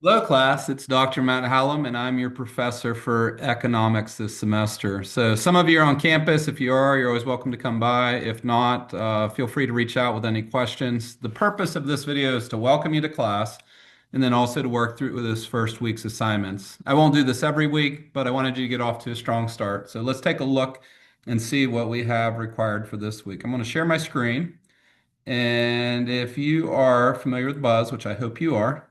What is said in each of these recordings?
Hello, class. It's Dr. Matt Hallam, and I'm your professor for economics this semester. So, some of you are on campus. If you are, you're always welcome to come by. If not, feel free to reach out with any questions. The purpose of this video is to welcome you to class and then also to work through this first week's assignments. I won't do this every week, but I wanted you to get off to a strong start. So, let's take a look and see what we have required for this week. I'm going to share my screen. And if you are familiar with Buzz, which I hope you are,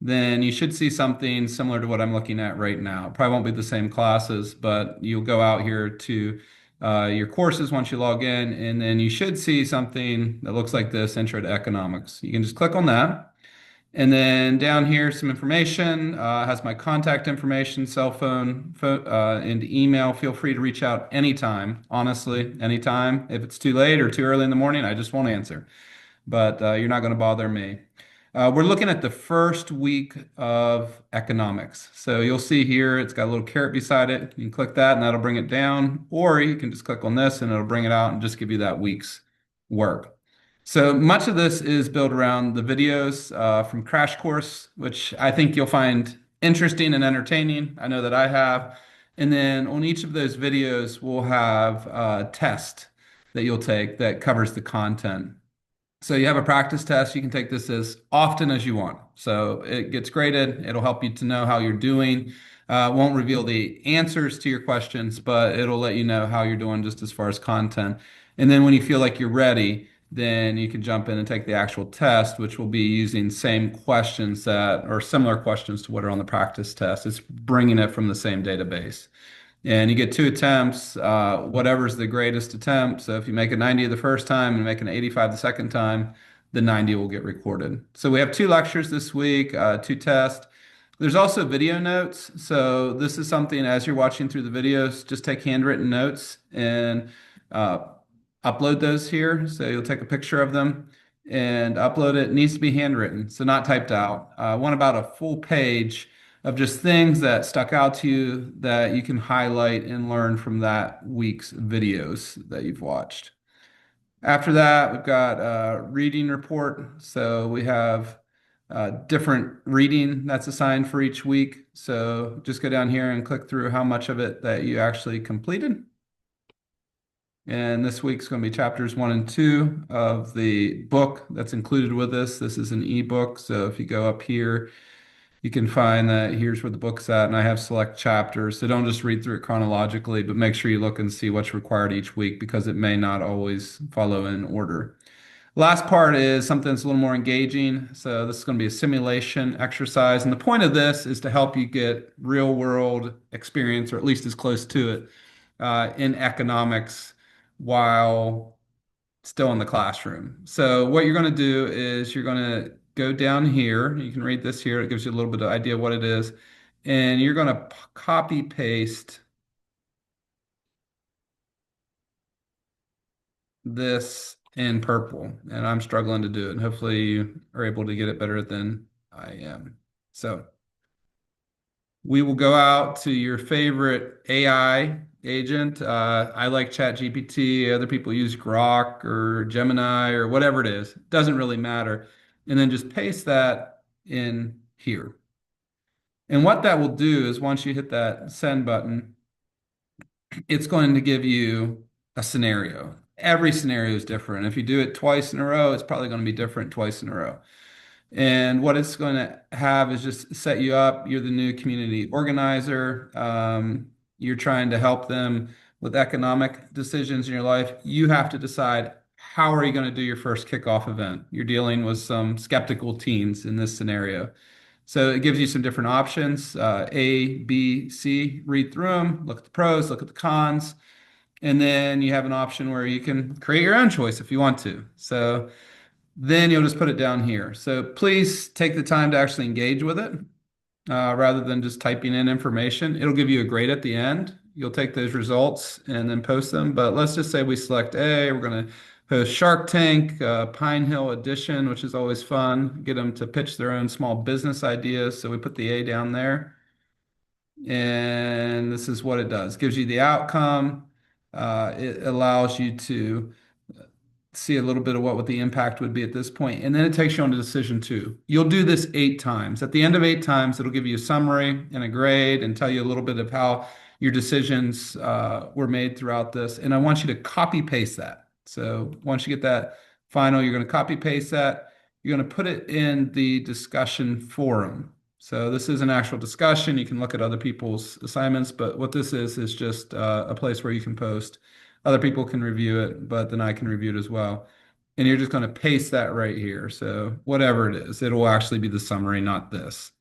then you should see something similar to what I'm looking at right now. It probably won't be the same classes, but you'll go out here to your courses once you log in, and then you should see something that looks like this, Intro to Economics. You can just click on that. And then down here, some information has my contact information, cell phone, and email. Feel free to reach out anytime, honestly, anytime. If it's too late or too early in the morning, I just won't answer. But you're not going to bother me. We're looking at the first week of economics. So you'll see here, it's got a little caret beside it. You can click that and that'll bring it down, or you can just click on this and it'll bring it out and just give you that week's work. So much of this is built around the videos from Crash Course, which I think you'll find interesting and entertaining. I know that I have. And then on each of those videos, we'll have a test that you'll take that covers the content. So you have a practice test. You can take this as often as you want. So it gets graded. It'll help you to know how you're doing. Won't reveal the answers to your questions, but it'll let you know how you're doing just as far as content. And then when you feel like you're ready, then you can jump in and take the actual test, which will be using same questions that or similar questions to what are on the practice test. It's bringing it from the same database. And you get two attempts, whatever's the greatest attempt. So if you make a 90 the first time and make an 85 the second time, the 90 will get recorded. So we have two lectures this week, two tests. There's also video notes. So this is something as you're watching through the videos, just take handwritten notes and uh, upload those here. So you'll take a picture of them and upload it. It needs to be handwritten, so not typed out. I want about a full page of just things that stuck out to you that you can highlight and learn from that week's videos that you've watched. After that, we've got a reading report. So we have different reading that's assigned for each week. So just go down here and click through how much of it that you actually completed. And this week's going to be chapters 1 and 2 of the book that's included with this. This is an ebook. So if you go up here, you can find that here's where the book's at, and I have select chapters. So don't just read through it chronologically, but make sure you look and see what's required each week because it may not always follow in order. Last part is something that's a little more engaging. So this is going to be a simulation exercise. And the point of this is to help you get real world experience, or at least as close to it, in economics while still in the classroom. So what you're going to do is you're going to go down here. You can read this here. It gives you a little bit of idea of what it is. And you're going to copy paste this in purple. And I'm struggling to do it. And hopefully you are able to get it better than I am. So we will go out to your favorite AI agent. I like ChatGPT. Other people use Grok or Gemini or whatever it is. Doesn't really matter. And then just paste that in here. And what that will do is once you hit that send button, it's going to give you a scenario. Every scenario is different. If you do it twice in a row, it's probably going to be different twice in a row. And what it's going to have is just set you up. You're the new community organizer. You're trying to help them with economic decisions in your life. You have to decide how are you going to do your first kickoff event. You're dealing with some skeptical teens in this scenario. So it gives you some different options, A, B, C, read through them, look at the pros, look at the cons, and then you have an option where you can create your own choice if you want to. So then you'll just put it down here. So please take the time to actually engage with it rather than just typing in information. It'll give you a grade at the end. You'll take those results and then post them. But let's just say we select A. We're going to post Shark Tank, Pine Hill Edition, which is always fun. Get them to pitch their own small business ideas. So we put the A down there. And this is what it does. Gives you the outcome. It allows you to see a little bit of what the impact would be at this point, and then it takes you on to decision two. You'll do this 8 times. At the end of 8 times, it'll give you a summary and a grade and tell you a little bit of how your decisions were made throughout this. And I want you to copy paste that. So once you get that final, you're going to copy paste that. You're going to put it in the discussion forum. So this is an actual discussion. You can look at other people's assignments, but what this is just a place where you can post. Other people can review it, but then I can review it as well. And you're just going to paste that right here. So whatever it is, it will actually be the summary, not this.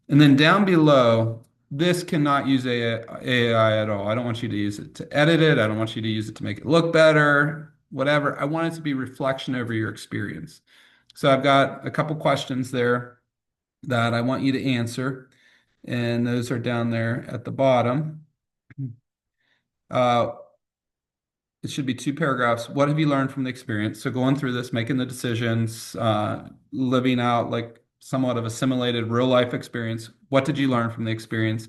And then down below, this cannot use AI at all. I don't want you to use it to edit it. I don't want you to use it to make it look better, whatever. I want it to be reflection over your experience. So I've got a couple questions there that I want you to answer, and those are down there at the bottom. Uh, it should be 2 paragraphs. What have you learned from the experience? So going through this, making the decisions, living out like somewhat of a simulated real life experience. What did you learn from the experience?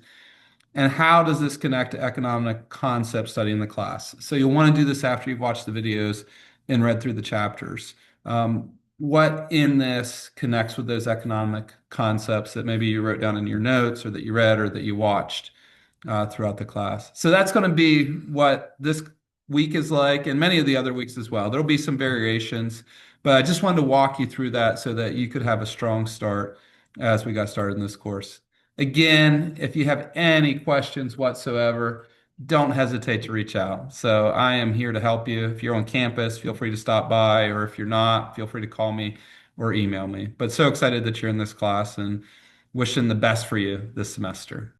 And how does this connect to economic concept study in the class? So you'll want to do this after you've watched the videos and read through the chapters. What in this connects with those economic concepts that maybe you wrote down in your notes or that you read or that you watched throughout the class? So that's going to be what this week is like, and many of the other weeks as well. There'll be some variations, but I just wanted to walk you through that so that you could have a strong start as we got started in this course. Again, if you have any questions whatsoever, don't hesitate to reach out. So I am here to help you. If you're on campus, feel free to stop by, or if you're not, feel free to call me or email me. But so excited that you're in this class and wishing the best for you this semester.